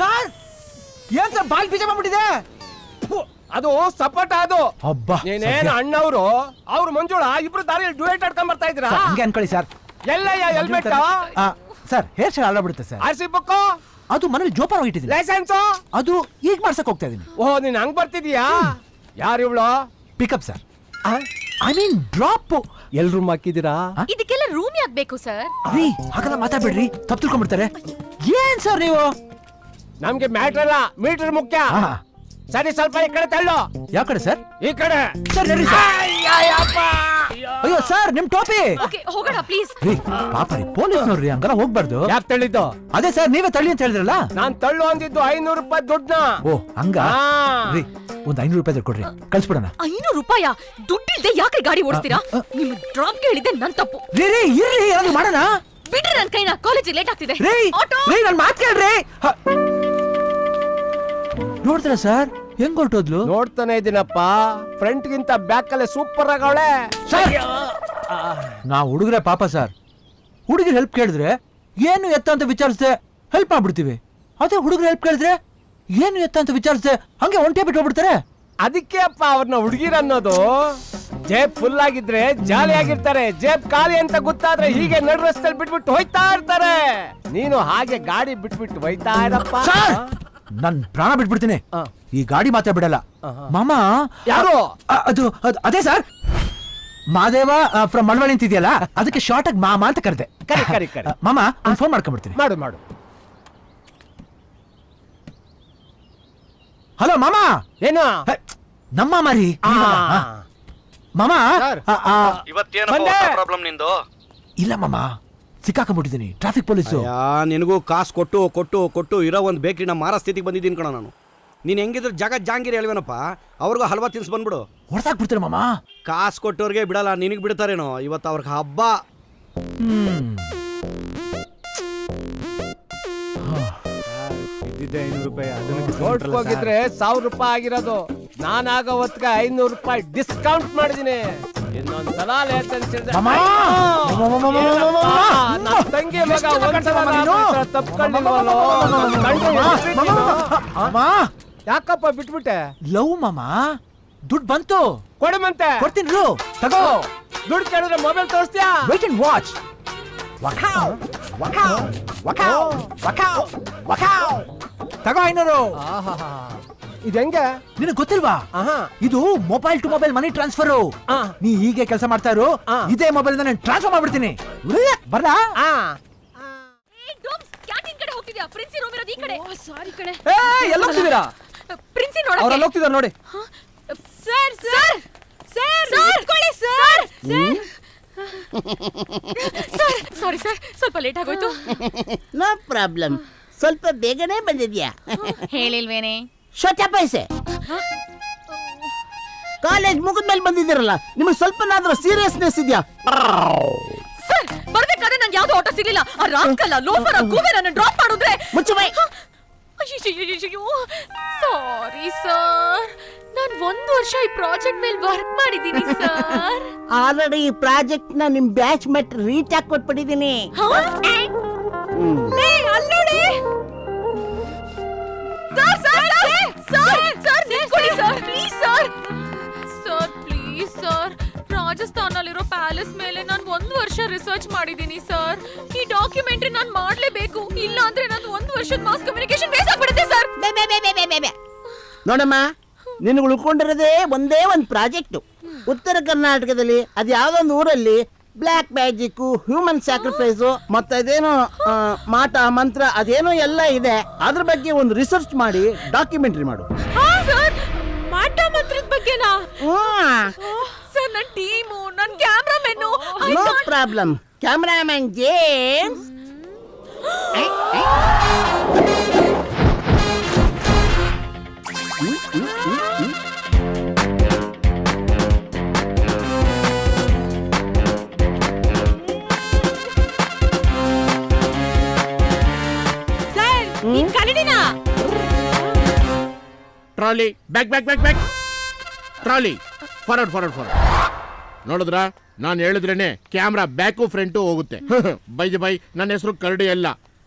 Sir ಏನ್ sir ball ಬೀಜ ಮಾಡ್ಬಿಟ್ಟಿದೆ. ಅದು ಸಪೋಟ ಅದು. ಅಬ್ಬಾ ನೀನೇನು ಅಣ್ಣವ್ರು ಅವ್ರು ಮಂಜುಳ ಇಬ್ರು ದಾರಿಯಲ್ಲಿ ಡ್ಯೂಯೇಟ್ ಆಡ್ಕೊಂಡ್ ಬರ್ತಾ ಇದ್ರ. ಹಂಗೆ ಅನ್ಕೊಳ್ಳಿ ಸರ್. ಎಲ್ಲಯ್ಯ ಹೆಲ್ಮೆಟ್ ಸರ್ ಹೇರ್ ಸ್ಟೈಲ್ ಆಡಬಿಡುತ್ತೆ ಸರ್. ಆರ್ಸಿ ಬುಕ್ ಅದು ಮನೇಲಿ ಜೋಪಾನ ಇಟ್ಟಿದ್ದೀನಿ. ಲೈಸೆನ್ಸ್ ಅದು ಈಗ ಮಾಡ್ಸಕ್ ಹೋಗ್ತಾ ಇದೀನಿ. ಓಹ್ ನೀನ್ ಹಂಗ್ ಬರ್ತಿದೀಯಾ? ಯಾರು ಇವಳು? Pickup sir. I mean drop. ಎಲ್ರು ಹಾಕಿದೀರಾ? ಇದಕ್ಕೆಲ್ಲ ರೂಮ್ ಯಾಕೆ ಬೇಕು ಸರ್? ರೀ ಹಾಗಲ್ಲ ಮಾತಾಡ್ಬೇಡ್ರಿ, ತಪ್ಪು ತಿಳ್ಕೊಂಡ್ಬಿಡ್ತಾರೆ. ಏನ್ ಸರ್ ನೀವು? ನಮ್ಗೆ ಮ್ಯಾಟರ್ ಅಲ್ಲ, ಮೀಟರ್ ಮುಖ್ಯ. ಸರಿ ಸ್ವಲ್ಪ ಈ ಕಡೆ ತಳ್ಳು. ಯಾವ ಕಡೆ ಸರ್? ಈ ಕಡೆ ಸರ್ ನಡ್ರಿ ಸರ್. ಅಯ್ಯೋ ಸರ್ ನಿಮ್ ಟೋಪಿ. ಓಕೆ ಹೋಗೋಣ ಪ್ಲೀಸ್. ರೀ ಪಾಪ ರೀ ಪೊಲೀಸ್ ನೋಡ್ರಿ ಹಂಗಲ್ಲ ಹೋಗ್ಬಾರ್ದು. ಯಾಕೆ ತಳ್ಳಿದ್ದು? ಅದೇ ಸರ್ ನೀವೇ ತಳ್ಳಿ ಅಂತ ಹೇಳಿದ್ರಲ್ಲ. ನಾನ್ ತಳ್ಳು ಅಂದಿದ್ದು 500 ರೂಪಾಯಿ ದುಡ್ಡನ್ನ. ಓ ಹಂಗ ರೀ, ಒಂದ್ 500 ರೂಪಾಯಿ ಕೊಡ್ರಿ ಕಳ್ಸ್ಬಿಡೋಣ. 500 ರೂಪಾಯ ದುಡ್ಡಿಲ್ದೆ ಯಾಕೆ ಗಾಡಿ ಓಡಿಸ್ತೀರಾ? ನಿಮ್ ಡ್ರಾಪ್ ಕೇಳಿದ್ದೆ ನನ್ ತಪ್ಪು. ರೀ ರೀ ಇರ್ರಿ ಏನಾದ್ರು ಮಾಡೋಣ. ಬಿಡ್ರಿ ನನ್ ಕೈನ, ಕಾಲೇಜಿಗೆ ಲೇಟ್ ಆಗ್ತಿದೆ. ರೀ ಆಟೋ ರೀ ನನ್ ಮಾತ್ ಕೇಳ್ರಿ. ನೋಡ್ತೀರಾ ಸರ್ ಹೆಂಗ್ ಹೊರಟೋದ್ಲು? ನೋಡ್ತಾನೆ ಇದೀನಪ್ಪ, ಫ್ರಂಟ್ ಗಿಂತ ಬ್ಯಾಕ್ ಅಲ್ಲೇ ಸೂಪರ್ ಆಗವಳೆ. ನಾ ಹುಡುಗ್ರೆ ಪಾಪ ಸರ್, ಹುಡುಗಿರ್ ಹೆಲ್ಪ್ ಕೇಳಿದ್ರೆ ಏನು ಎತ್ತ ಅಂತ ವಿಚಾರಿಸ್ದೆ ಹೆಲ್ಪ್ ಮಾಡ್ಬಿಡ್ತೀವಿ. ಅದೇ ಹುಡುಗರು ಹೆಲ್ಪ್ ಕೇಳಿದ್ರೆ ಏನು ಎತ್ತ ಅಂತ ವಿಚಾರಿಸ್ದೆ ಹಂಗೆ ಒಂಟೆ ಬಿಟ್ಟು ಹೋಗ್ಬಿಡ್ತಾರೆ. ಅದಕ್ಕೆ ಅಪ್ಪ ಅವ್ರನ್ನ ಹುಡುಗಿರ್ ಅನ್ನೋದು. ಜೇಬ್ ಫುಲ್ ಆಗಿದ್ರೆ ಜಾಲಿ ಆಗಿರ್ತಾರೆ, ಜೇಬ್ ಖಾಲಿ ಅಂತ ಗೊತ್ತಾದ್ರೆ ಹೀಗೆ ನಡು ರಸ್ತೆಯಲ್ಲಿ ಬಿಟ್ಬಿಟ್ಟು ಹೋಯ್ತಾ ಇರ್ತಾರೆ. ನೀನು ಹಾಗೆ ಗಾಡಿ ಬಿಟ್ಬಿಟ್ಟು ಹೋಯ್ತಾ ಇರಪ್ಪ. ನನ್ ಪ್ರಾಣ ಬಿಟ್ಬಿಡ್ತೀನಿ, ಈ ಗಾಡಿ ಮಾತ್ರ ಬಿಡಲ್ಲ. ಮಾಮ ಯಾರು? ಅದು ಅದೇ ಸರ್ ಮಾದೇವ ಫ್ರಮ್ ಮಳವಳ್ಳಿ ಅಂತಿದೆಯಲ್ಲ, ಅದಕ್ಕೆ ಶಾರ್ಟ್ ಆಗಿ ಮಾಮ ಅಂತ ಕರೆದೆ. ಕರಿ ಮಾಮ ಒಂದು ಫೋನ್ ಮಾಡ್ಕೊಂಡ್ಬಿಡ್ತೀನಿ. ಮಾಡು. ಹಲೋ ಮಾಮ. ಏನು? ನಮ್ಮ ಮಾರಿ ಮಾಮ. ಪ್ರಾಬ್ಲಮ್ ನಿಂದು? ಇಲ್ಲ ಮಾಮ, ಸಿಕ್ಕಾಕೊಂಡ್ಬಿಟ್ಟಿದ್ದೀನಿ ಟ್ರಾಫಿಕ್ ಪೊಲೀಸು. ನಿನಗೂ ಕಾಸು ಕೊಟ್ಟು ಇರೋ ಒಂದು ಬೇಕ್ರಿನ ಮಾರ ಸ್ಥಿತಿಗೆ ಬಂದಿದ್ದೀನಿ ಕಣ ನಾನು. ನೀನು ಹೆಂಗಿದ್ರು ಜಾಂಗೀರಿ ಹೇಳ್ವೇನಪ್ಪ, ಅವ್ರಿಗೂ ಹಲ್ವಾ ತಿನ್ಸ್ ಬಂದ್ಬಿಡು. ಹೊಡ್ಸಾಕ್ಬಿಡ್ತೀರ ಮಾಮ. ಕಾಸು ಕೊಟ್ಟವ್ರಿಗೆ ಬಿಡಲ್ಲ, ನಿನಗೆ ಬಿಡ್ತಾರೇನೋ. ಇವತ್ತು ಅವ್ರಿಗೆ ಹಬ್ಬ. ಇದ್ದಿದ್ದೆ 500 ರೂಪಾಯಿ, ಅದನ್ನ ಹೋಗಿದ್ರೆ 1000 ರೂಪಾಯಿ ಆಗಿರೋದು. ನಾನಾಗೋ ಹೊತ್ತಿಗೆ 500 ರೂಪಾಯಿ ಡಿಸ್ಕೌಂಟ್ ಮಾಡಿದೀನಿ. ಇನ್ನೊಂದ್ಸಲ ತಂಗಿ ಮಗ ಯಾಕಪ್ಪ ಬಿಟ್ಬಿಟ್ಟೆ? ಲವ್ ಮಾಮ, ದುಡ್ಡು ಬಂತು ಕೊಡಮಂತೆ. ಕೊಡ್ತೀನಿ ತಗೋ. ದುಡ್ಡು ಕೇಳಿದ್ರೆ ಮೊಬೈಲ್ ತೋರಿಸ್ತೀಯಾ? Wait and watch. ತಗೋ 500. ಇದು ಹೆಂಗೆ ನಿನಗೆ ಗೊತ್ತಿಲ್ವಾ? ಇದು mobile to mobile money transfer. ನೀ ಹೀಗೆ ಕೆಲಸ ಮಾಡ್ತಾ ಇರು, ಇದೇ ಮೊಬೈಲ್ ನಾನು ಟ್ರಾನ್ಸ್ಫರ್ ಮಾಡ್ಬಿಡ್ತೀನಿ. ಬರ್ಲಾ? ಕ್ಯಾಂಟೀನ್ ಕಡೆ ಹೋಗ್ತಿದ್ಯಾ? ಪ್ರಿನ್ಸಿ ರೂಮ್ ಇರೋದು ಈ ಕಡೆ. ಸಾರಿ ಕಡೆ. ಎಲ್ಲ ಹೋಗ್ತಿದ್ದೀರಾ? ಪ್ರಿನ್ಸಿ ನೋಡಕ್ಕೆ. ಅವರೆಲ್ಲ ಹೋಗ್ತಿದ್ದಾರೆ ನೋಡಿ. ಸರ್ ಸರ್ ಸರ್ ನಿಂತ್ಕೊಳ್ಳಿ ಸರ್. ಸಾರಿ ಸರ್, ಸ್ವಲ್ಪ ಲೇಟ್ ಆಗೋಯ್ತು. No problem. ಸ್ವಲ್ಪ ಬೇಗನೆ ಬಂದಿದ್ಯಾ? ಹೇಳಿಲ್ವೇನೆ? ಶೋಚಪೈಸೆ ಕಾಲೇಜ್ ಮುಗಿದ್ಮೇಲೆ ಬಂದಿದ್ದೀರಲ್ಲ, ನಿಮಗೆ ಸ್ವಲ್ಪನಾದ್ರೂ ಸೀರಿಯಸ್ನೆಸ್ ಇದೆಯಾ? ಸರ್ ಬರ್ಬೇಕಾದ್ರೆ ನಂಗೆ ಯಾವ್ದು ಆಟೋ ಸಿಗ್ಲಿಲ್ಲ. ಆ ರಾಸ್ಕಲ್ ಲೋಫರ್ ಕೂವೆ ನನ್ನ ಡ್ರಾಪ್ ಮಾಡಿದ್ರೆ. ಮುಚ್ಚಬೈ. ಅಯ್ಯೋ ಸಾರಿ ಸರ್, ನಾನು 1 ವರ್ಷ ಈ ಪ್ರಾಜೆಕ್ಟ್ ಮೇಲೆ ವರ್ಕ್ ಮಾಡಿದ್ದೀನಿ ಸರ್. ಆಲ್ರೆಡಿ ಈ ಪ್ರಾಜೆಕ್ಟ್ ನ ನಿಮ್ ಬ್ಯಾಚ್ ಮೇಟ್ ರೀಚ್ ಆಗಿ ಕೊಟ್ಬಿಟ್ಟಿದ್ದೀನಿ. ರಾಜಸ್ಥಾನಲ್ಲಿರೋ ಪ್ಯಾಲೇಸ್ ಮೇಲೆ ನಾನು 1 ವರ್ಷ ರಿಸರ್ಚ್ ಮಾಡಿದ್ದೀನಿ ಸರ್. ಈ ಡಾಕ್ಯುಮೆಂಟ್ರಿ ನಾನು ಮಾಡ್ಲೇಬೇಕು, ಇಲ್ಲ ಅಂದ್ರೆ ನಾನು 1 ವರ್ಷದ ಮಾಸ್ ಕಮ್ಯುನಿಕೇಶನ್ ವೇಸ್ಟ್ ಆಗ್ಬಿಡುತ್ತೆ ಸರ್. ನೋಡಮ್ಮ, ನಿನಗೆ ಉಳ್ಕೊಂಡಿರೋದೇ ಒಂದೇ ಒಂದು ಪ್ರಾಜೆಕ್ಟ್. ಉತ್ತರ ಕರ್ನಾಟಕದಲ್ಲಿ ಅದು ಯಾವ್ದೊಂದು ಊರಲ್ಲಿ ಬ್ಲ್ಯಾಕ್ ಮ್ಯಾಜಿಕ್, ಹ್ಯೂಮನ್ ಸ್ಯಾಕ್ರಿಫೈಸ್, ಮತ್ತೆ ಅದೇನೋ ಮಾಟ ಮಂತ್ರ ಅದೇನೋ ಎಲ್ಲ ಇದೆ. ಅದ್ರ ಬಗ್ಗೆ ಒಂದು ರಿಸರ್ಚ್ ಮಾಡಿ ಡಾಕ್ಯುಮೆಂಟ್ರಿ ಮಾಡು. ಮಾಟ ಮಂತ್ರದ ಬಗ್ಗೆನಾ? ಸರ್ ನನ್ನ ಟೀಮು, ನನ್ನ cameraman. No problem. Cameraman James. Sir ನೀನ್ ಕನ್ನಡಿನಾ? ಟ್ರಾಲಿ ಬ್ಯಾಕ್ ಟ್ರಾಲಿ ಫಾರ್ವರ್ಡ್ ನೋಡಿದ್ರ ನಾನು ಹೇಳಿದ್ರೇನೆ ಕ್ಯಾಮ್ರಾ ಬ್ಯಾಕು ಫ್ರಂಟು ಹೋಗುತ್ತೆ ಬೈ ನನ್ನ ಹೆಸರು ಕರಡಿ ಅಲ್ಲ,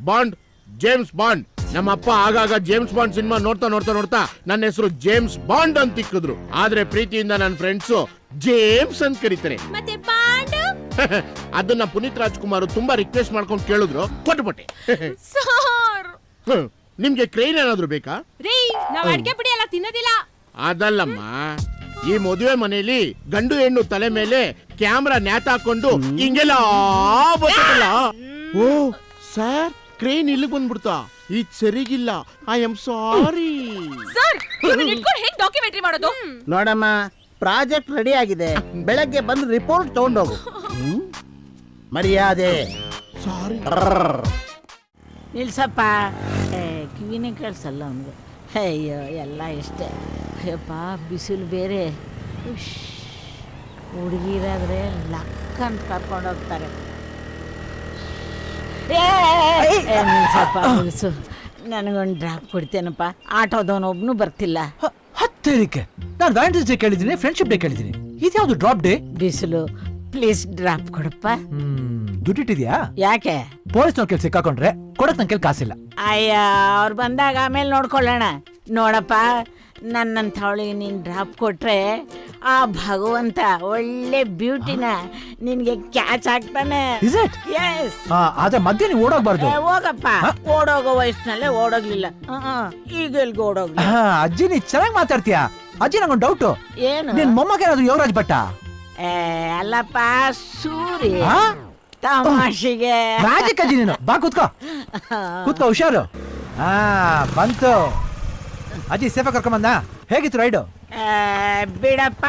ಬಾಂಡ್, ಜೇಮ್ಸ್ ಬಾಂಡ್. ನಮ್ಮ ಅಪ್ಪ ಆಗಾಗ ಜೇಮ್ಸ್ ಬಾಂಡ್ ಸಿನಿಮಾ ನೋಡ್ತಾ ನೋಡ್ತಾ ನೋಡ್ತಾ ನನ್ನ ಹೆಸರು ಜೇಮ್ಸ್ ಬಾಂಡ್ ಅಂತ ಇಕ್ಕಿದ್ರು. ಆದ್ರೆ ಪ್ರೀತಿಯಿಂದ ನನ್ನ ಫ್ರೆಂಡ್ಸು ಜೇಮ್ಸ್ ಅಂತ ಕರೀತಾರೆ. ಮತ್ತೆ ಬಾಂಡ್ ಅದನ್ನ ಪುನೀತ್ ರಾಜ್ಕುಮಾರ್ ತುಂಬಾ ರಿಕ್ವೆಸ್ಟ್ ಮಾಡ್ಕೊಂಡು ಕೇಳಿದ್ರು, ಕೊಟ್ಬಿಟ್ಟೆ. ಸರ್ ನಿಮ್ಗೆ ಕ್ರೈನ್ ಏನಾದ್ರು ಬೇಕಾ? ರೀ ನಾವ್ ಅಡ್ಗೆ ಪುಡಿ ಎಲ್ಲ ತಿನ್ನೋದಿಲ್ಲ. ಅದಲ್ಲಮ್ಮ, ಈ ಮದುವೆ ಮನೆಯಲ್ಲಿ ಗಂಡು ಹೆಣ್ಣು ತಲೆ ಮೇಲೆ ಕ್ಯಾಮ್ರಾ ನ್ಯಾತಾಕೊಂಡು ಹಿಂಗೆಲ್ಲ ಬರ್ತಲ್ಲ. ಓ ಸರ್, ಕ್ರೇನ್ ಇಲ್ಲಿ ಬಂದ್ಬಿಡ್ತಾ? ಇದು ಸರಿಗಿಲ್ಲ. I am sorry. ಸರ್ ಇವ್ರನ್ನ ಇಟ್ಕೊಂಡು ಹೇಗ್ ಡಾಕ್ಯುಮೆಂಟರಿ ಮಾಡೋದು? ನೋಡಮ್ಮ, ಪ್ರಾಜೆಕ್ಟ್ ರೆಡಿ ಆಗಿದೆ, ಬೆಳಗ್ಗೆ ಬಂದು ರಿಪೋರ್ಟ್ ತಗೊಂಡೋಗು. ಮರ್ಯಾದೆ. ಸಾರಿ. ನಿಲ್ಸಪ್ಪ. ಕಿವಿನೇ ಕೇಳಿಸಲ್ಲ ಅವನಿಗೆ. ಅಯ್ಯೋ ಎಲ್ಲ ಇಷ್ಟೇ. ಅಯ್ಯಪ್ಪ ಬಿಸಿಲು ಬೇರೆ. ಹುಡುಗಿರಾದ್ರೆ ಲಕ್ಕ ಅಂತ ಕರ್ಕೊಂಡು ಹೋಗ್ತಾರೆ. ನಿಲ್ಸಪ್ಪ ನಿಲ್ಸು, ನನಗೊಂದು ಡ್ರಾಪ್ ಕೊಡ್ತೇನಪ್ಪ. ಆಟೋದವನೊಬ್ನು ಬರ್ತಿಲ್ಲ. ಹತ್ತೇರಿಕೆ ನಾನು ವ್ಯಾಲೆಂಟೈನ್ಸ್ ಡೇ ಕೇಳಿದ್ದೀನಿ, ಫ್ರೆಂಡ್ಶಿಪ್ ಡೇ ಕೇಳಿದ್ದೀನಿ, ಇದ್ಯಾವುದು ಡ್ರಾಪ್ ಡೇ? ಬಿಸಿಲು ಪ್ಲೀಸ್ ಡ್ರಾಪ್ ಕೊಡಪ್ಪ. ದುಡ್ಡಿಟ್ಟಿದ್ಯಾ? ಯಾಕೆ? ಪೊಲೀಸ್ನವ್ರ ಕೆಲ್ಸ ಸಿಕ್ಕಾಕೊಂಡ್ರೆ ಕೊಡಕ್ ನನ್ ಕೆಲ್ ಕಾಸಿಲ್ಲ. ಅಯ್ಯ ಅವ್ರು ಬಂದಾಗ ಆಮೇಲೆ ನೋಡ್ಕೊಳ್ಳೋಣ. ನೋಡಪ್ಪ, ನನ್ನಂಥವಳಿಗೆ ನೀನು ಡ್ರಾಪ್ ಕೊಟ್ರೆ ಆ ಭಗವಂತ ಒಳ್ಳೆ ಬ್ಯೂಟಿನ ನಿನ್ಗೆ ಕ್ಯಾಚ್ ಆಗ್ತಾನೆ. Is it? ಎಸ್. ಆದ್ರೆ ಮಧ್ಯೆ ನೀವು ಓಡೋಗ್ಬಾರ್ದು. ಹೋಗಪ್ಪ, ಓಡೋಗೋ ವಯಸ್ಸಿನಲ್ಲೇ ಓಡೋಗ್ಲಿಲ್ಲ. ಈಗ ಎಲ್ಗ ಓಡೋಗ್ಲಿ. ಅಜ್ಜಿ ನೀ ಚೆನ್ನಾಗಿ ಮಾತಾಡ್ತೀಯಾ. ಅಜ್ಜಿ ನಂಗೊಂದು ಡೌಟ್, ಏನು? ನಿನ್ ಮೊಮ್ಮಗ ಏನಾದ್ರು ಯುವರಾಜ್ ಭಟ್ಟ? ಅಲ್ಲಪ್ಪ, ಸೂರಿ ತಮಾಷೆಗೆ. ಮ್ಯಾಜಿಕ್ ಅಜ್ಜಿ ನೀನು. ಬಾ ಕೂತ್ಕೋ, ಕೂತ್ಕೋ, ಹುಷಾರು. ಬಂತು ಅಜ್ಜಿ. ಸೇಫ್ ಕರ್ಕೊಂಬಂದ? ಹೇಗಿತ್ತು ರೈಡು? ಬಿಡಪ್ಪ,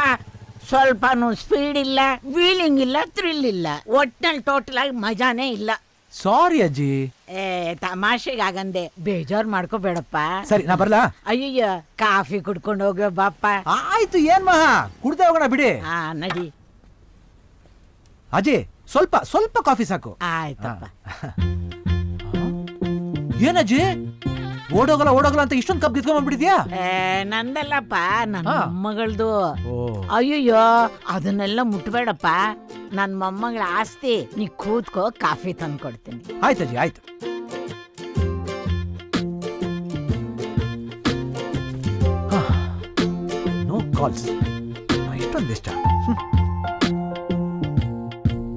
ಸ್ವಲ್ಪನೂ ಸ್ಪೀಡ್ ಇಲ್ಲ, ವೀಲಿಂಗ್ ಇಲ್ಲ, ಥ್ರಿಲ್ ಇಲ್ಲ. ಒಟ್ನಲ್ಲಿ ಟೋಟಲ್ ಆಗಿ ಮಜಾನೇ ಇಲ್ಲ. ಸಾರಿ ಅಜ್ಜಿ. ತಮಾಷೆಗಾಗಂದೆ, ಬೇಜಾರು ಮಾಡ್ಕೋಬೇಡಪ್ಪ. ಸರಿ, ನಾ ಬರ್ಲಾ? ಅಯ್ಯಯ್ಯ, ಕಾಫಿ ಕುಡ್ಕೊಂಡು ಹೋಗ ಬಾಪ್ಪ. ಆಯ್ತು, ಏನ್ ಮಹಾ, ಕುಡ್ದೆ ಹೋಗೋಣ ಬಿಡಿ. ನಡಿ. ಅಜ್ಜಿ ಸ್ವಲ್ಪ ಸ್ವಲ್ಪ ಕಾಫಿ ಸಾಕು. ಆಯ್ತಪ್ಪ. ಏನಜ್ಜಿ ಓಡೋಗಲ್ಲ ಓಡೋಗಲ್ಲ ಅಂತ ಇಷ್ಟೊಂದು ಕಪ್ ಗಿತ್ಕೊಂಡ್ಬಿಟ್ಟಿದ್ಯಾ? ನಂದಲ್ಲಪ್ಪ, ನನ್ನ ಹಾ. ಮೊಮ್ಮಗಳದು. ಅಯ್ಯಯ್ಯೋ, ಅದನ್ನೆಲ್ಲ ಮುಟ್ಬೇಡಪ್ಪ. ನನ್ನ ಮೊಮ್ಮಗಳ ಆಸ್ತಿ. ನೀ ಕೂತ್ಕೋ, ಕಾಫಿ ತಂದು ಕೊಡ್ತೀನಿ. ಆಯ್ತಜ್ಜಿ, ಆಯ್ತು. No calls. ಇಷ್ಟೊಂದು ಇಷ್ಟ.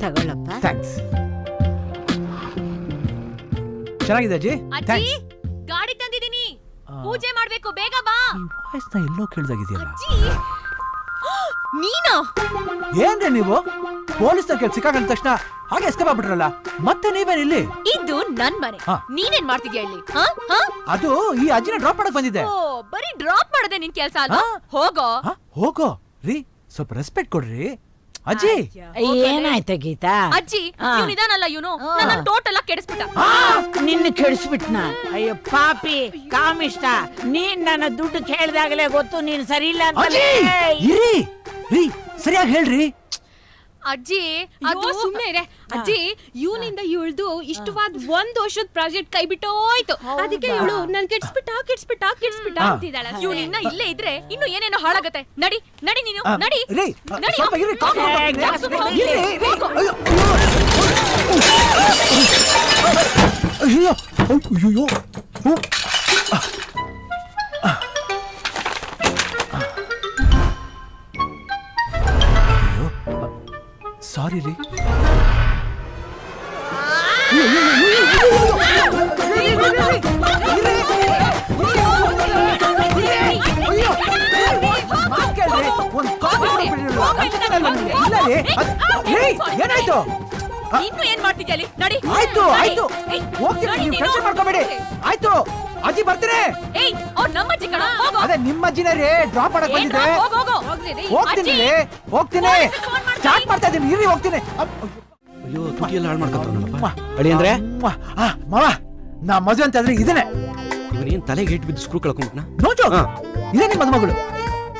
ತಗೊಳ್ಳಪ್ಪ. ಥ್ಯಾಂಕ್ಸ್. ಚೆನ್ನಾಗಿದೆ ಅಜ್ಜಿ. ಅಜ್ಜಿ ಗಾಡಿ ತಂದಿದ್ದೀನಿ, ಪೂಜೆ ಮಾಡ್ಬೇಕು, ಬೇಗ ಬಾ. ವಾಯ್ಸ್ನ ಎಲ್ಲೋ ಕೇಳ್ದಾಗಿದೆಯಲ್ಲ. ಅಜ್ಜಿ ನೀನಾ? ಏನ್ರಿ ನೀವು ಪೊಲೀಸ್ ಕೆಲ್ಸ ಸಿಕ್ಕಾಕೊಂಡ ತಕ್ಷಣ ಹಾಗೆ ಎಸ್ಕೇಪ್ ಆಗ್ಬಿಟ್ರಲ್ಲ, ಮತ್ತೆ ನೀವೇನ್ ಇಲ್ಲಿ? ಇದು ನನ್ ಮನೆ. ಹಾ. ನೀನೇನ್ ಮಾಡ್ತಿದ್ಯಾ ಇಲ್ಲಿ? ಅದು ಈ ಅಜ್ಜಿನ ಡ್ರಾಪ್ ಮಾಡಕ್ ಬಂದಿದ್ದೆ. ಓ, ಬರೀ ಡ್ರಾಪ್ ಮಾಡದೆ ನಿನ್ ಕೆಲ್ಸ ಅಲ್ಲ. ಹಾ. ಹೋಗೋ. ಹೋಗೋ ರೀ, ಸ್ವಲ್ಪ ರೆಸ್ಪೆಕ್ಟ್ ಕೊಡ್ರಿ. ಅಜ್ಜಿ ಏನಾಯ್ತ ಗೀತಾ? ಅಜ್ಜಿ ಹಾ. ಇವನಿದಾನಲ್ಲ, ಇವನು ನನ್ನ ಟೋಟಲ್ ಆಗಿ ಕೆಡಿಸ್ಬಿಟ್ಟ. ನಿನ್ನ ಕೆಡಿಸ್ಬಿಟ್ನ? ಅಯ್ಯೋ ಪಾಪಿ, ಕಾಮಿಷ್ಟ. ನೀನ್ ನನ್ನ ದುಡ್ಡು ಕೇಳ್ದಾಗಲೇ ಗೊತ್ತು ನೀನ್ ಸರಿ ಇಲ್ಲ ಅಂತ. ಅಜ್ಜಿ ಇರಿ ರೀ, ಸರಿಯಾಗಿ ಹೇಳ್ರಿ. ಅಜ್ಜಿ ಅದು ಸುಮ್ನೆ ಇರೆ ಅಜ್ಜಿ. ಇವನಿಂದ ಇವಳ್ದು ಇಷ್ಟವಾದ 1 ವರ್ಷದ ಪ್ರಾಜೆಕ್ಟ್ ಕೈ ಬಿಟ್ಟು ಹೋಯ್ತು. ಅದಕ್ಕೆ ಇವಳು ನನ್ ಕೆಡ್ಸ್ಬಿಟ್ಟ ಅಂತಿದ್ದಾಳೆ. ಇವನು ಇನ್ನ ಇಲ್ಲೇ ಇದ್ರೆ ಇನ್ನು ಏನೇನೋ ಹಾಳಾಗತ್ತೆ. ನಡಿ ನಡಿ ನೀನು, ನಡಿ ರೀ, ನಡಿ. ಸ್ವಲ್ಪ ಇರಿ, ಕಾಫಿ ಮಾಡ್ತೀನಿ. ಹೋಗಿ. ಇರಿ, ಇರಿ. ಅಯ್ಯೋ ಅಯ್ಯೋ. ಸಾರಿ ರೀ. ಏನಾಯ್ತು? ಇನ್ನು ಏನ್ ಮಾಡ್ತಿದ್ಯಾ ಅಲ್ಲಿ? ನಡಿ. ಆಯ್ತು ಆಯ್ತು, ಏಯ್, ಹೋಗ್ತೀನಿ, ನಡಿ ನೀವು ನೀನು. ಟೆನ್ಷನ್ ಮಾಡ್ಕೋಬೇಡಿ. ಆಯ್ತು ಅಜ್ಜಿ, ಬರ್ತೀನಿ. ಏಯ್, ಅವ್ರ್ ನಮ್ಮ ಅಜ್ಜಿ ಕಣ, ಹೋಗು. ಅದೇ ನಿಮ್ಮ ಅಜ್ಜಿನೇ ರೀ, ಡ್ರಾಪ್ ಮಾಡಕ್ ಏನ್ ಬಂದಿದ್ದೆ. ಹೋಗು, ಹೋಗು. ಹೋಗ್ತೀನಿ ಅಜ್ಜಿ. ರೀ, ಹೋಗ್ತೀನಿ. ಪೊಲೀಸ್ಗೆ ಫೋನ್ ಮಾಡ್ತೀನಿ. ಸ್ಟಾರ್ಟ್ ಮಾಡ್ತಾ ಇದ್ದೀನಿ, ಇರಿ, ಹೋಗ್ತೀನಿ. ಅಯ್ಯೋ, ತುಟಿ ಎಲ್ಲ ಹಾಳು ಮಾಡ್ಕೊತಾವನಪ್ಪ. ಅಳಿ ಅಂದ್ರೆ ಮಾವ, ನಾ ಮದುವೆ ಅಂತ ಆದ್ರೆ ಇದನ್ನೇ. ಇವನೇನ್ ತಲೆಗೆ ಇಟ್ಟು ಬಿದ್ದು ಸ್ಕ್ರೂ ಕಳ್ಕೊಂಡ್ಬಿಟ್ನ? ನೋಜು, ಹಾ. ಇದೇ ನಿಮ್ಮ ಮದುಮಗಳು.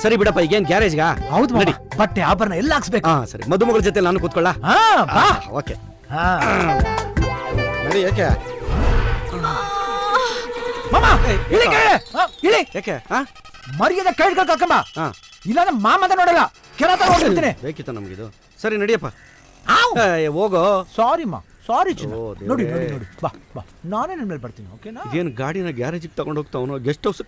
ಸರಿ ಬಿಡಪ್ಪ, ಈಗೇನ್ ಗ್ಯಾರೇಜ್ಗಾ? ಹೌದು ನಡಿ. ಬಟ್ಟೆ ಆಭರಣ ಎಲ್ಲ ಹಾಕ್ಸ್ಬೇಕು. ಹಾ ಸರಿ, ಮದುಮಗಳ ಜೊತೆ ನಾನು ಕೂತ್ಕೊಳ್ಳ. ಹಾ, ಬಾ. ಓಕೆ, ಹಾ. ನಡಿ. ಯಾಕೆ ಮಾಮ, ಇಳಿ ಕೆಳಗೆ. ಇಳಿ. ಯಾಕೆ? ಮರ್ಯಾದೆ ಕೈ ಹಿಡ್ಕೊಂಡು ಕರ್ಕೊಂಬ. ಹಾ, ಇಲ್ಲಾಂದ್ರೆ ಮಾಮದ ನೋಡಲ್ಲ, ಕೆರ ಹೋಗ್ಬಿಡ್ತೀನಿ. ಬೇಕಿತ್ತು ನಮ್ಗಿದು. ಸರಿ ನಡಿಯಪ್ಪ ಹೋಗೋ. ಸಾರಿ ಮಾ, ಸಾರಿ ಚಿನ್ನ. ಓ, ನೋಡಿ ದೇವ್ರೇ. ನೋಡಿ ನೋಡಿ, ಬಾ ಬಾ, ನಾನೇ ನಿನ್ ಮೇಲೆ ಬರ್ತೀನಿ, ಓಕೆನಾ? ಇದೇನು ಗಾಡಿನ ಗ್ಯಾರೇಜಿಗೆ ತಗೊಂಡು ಹೋಗ್ತಾವನು ಗೆಸ್ಟ್ ಹೌಸ್